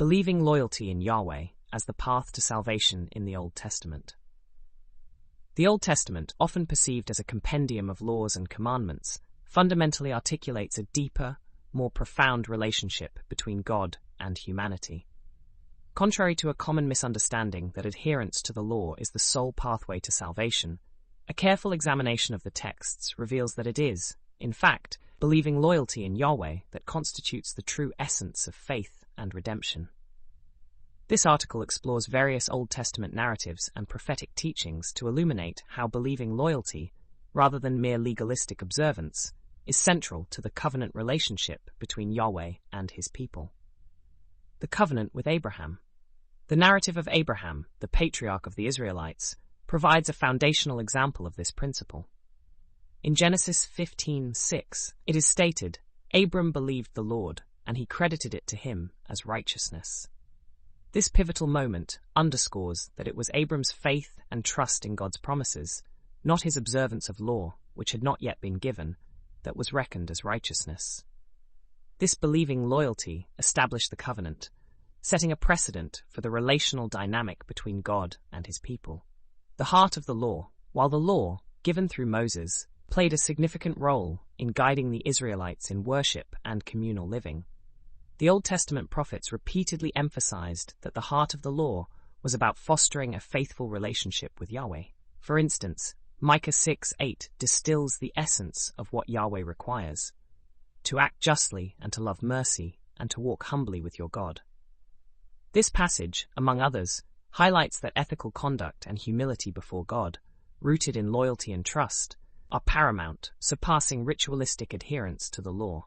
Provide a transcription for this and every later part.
Believing loyalty in Yahweh as the path to salvation in the Old Testament. The Old Testament, often perceived as a compendium of laws and commandments, fundamentally articulates a deeper, more profound relationship between God and humanity. Contrary to a common misunderstanding that adherence to the law is the sole pathway to salvation, a careful examination of the texts reveals that it is, in fact, believing loyalty in Yahweh that constitutes the true essence of faith and redemption. This article explores various Old Testament narratives and prophetic teachings to illuminate how believing loyalty, rather than mere legalistic observance, is central to the covenant relationship between Yahweh and his people. The covenant with Abraham. The narrative of Abraham, the patriarch of the Israelites, provides a foundational example of this principle. In Genesis 15:6, it is stated, "Abram believed the Lord, and he credited it to him as righteousness." This pivotal moment underscores that it was Abram's faith and trust in God's promises, not his observance of law, which had not yet been given, that was reckoned as righteousness. This believing loyalty established the covenant, setting a precedent for the relational dynamic between God and his people. The heart of the law, while the law, given through Moses, played a significant role in guiding the Israelites in worship and communal living, the Old Testament prophets repeatedly emphasized that the heart of the law was about fostering a faithful relationship with Yahweh. For instance, Micah 6:8 distills the essence of what Yahweh requires: to act justly and to love mercy and to walk humbly with your God. This passage, among others, highlights that ethical conduct and humility before God, rooted in loyalty and trust, are paramount, surpassing ritualistic adherence to the law.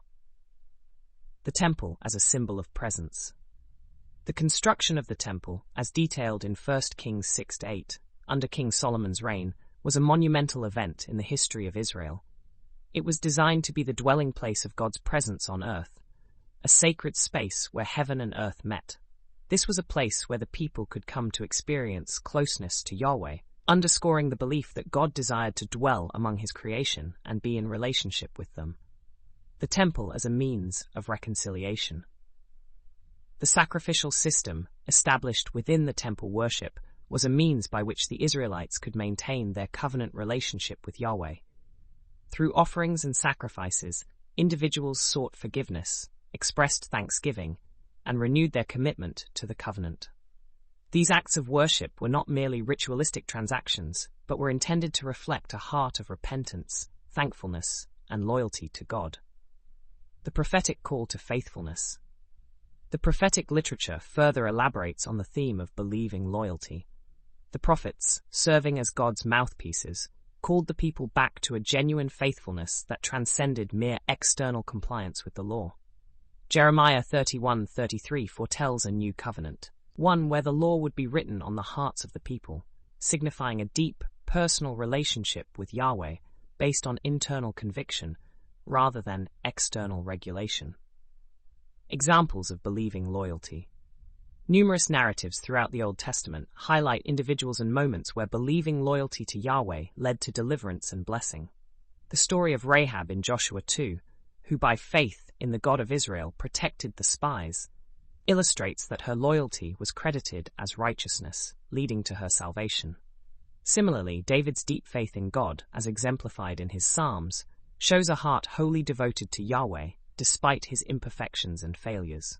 The temple as a symbol of presence. The construction of the temple, as detailed in 1 Kings 6-8, under King Solomon's reign, was a monumental event in the history of Israel. It was designed to be the dwelling place of God's presence on earth, a sacred space where heaven and earth met. This was a place where the people could come to experience closeness to Yahweh, underscoring the belief that God desired to dwell among his creation and be in relationship with them. The temple as a means of reconciliation. The sacrificial system, established within the temple worship, was a means by which the Israelites could maintain their covenant relationship with Yahweh. Through offerings and sacrifices, individuals sought forgiveness, expressed thanksgiving, and renewed their commitment to the covenant. These acts of worship were not merely ritualistic transactions, but were intended to reflect a heart of repentance, thankfulness, and loyalty to God. The prophetic call to faithfulness. The prophetic literature further elaborates on the theme of believing loyalty. The prophets, serving as God's mouthpieces, called the people back to a genuine faithfulness that transcended mere external compliance with the law. Jeremiah 31:33 foretells a new covenant, one where the law would be written on the hearts of the people, signifying a deep, personal relationship with Yahweh based on internal conviction rather than external regulation. Examples of believing loyalty. Numerous narratives throughout the Old Testament highlight individuals and moments where believing loyalty to Yahweh led to deliverance and blessing. The story of Rahab in Joshua 2, who by faith in the God of Israel protected the spies, illustrates that her loyalty was credited as righteousness, leading to her salvation. Similarly, David's deep faith in God, as exemplified in his Psalms, shows a heart wholly devoted to Yahweh despite his imperfections and failures.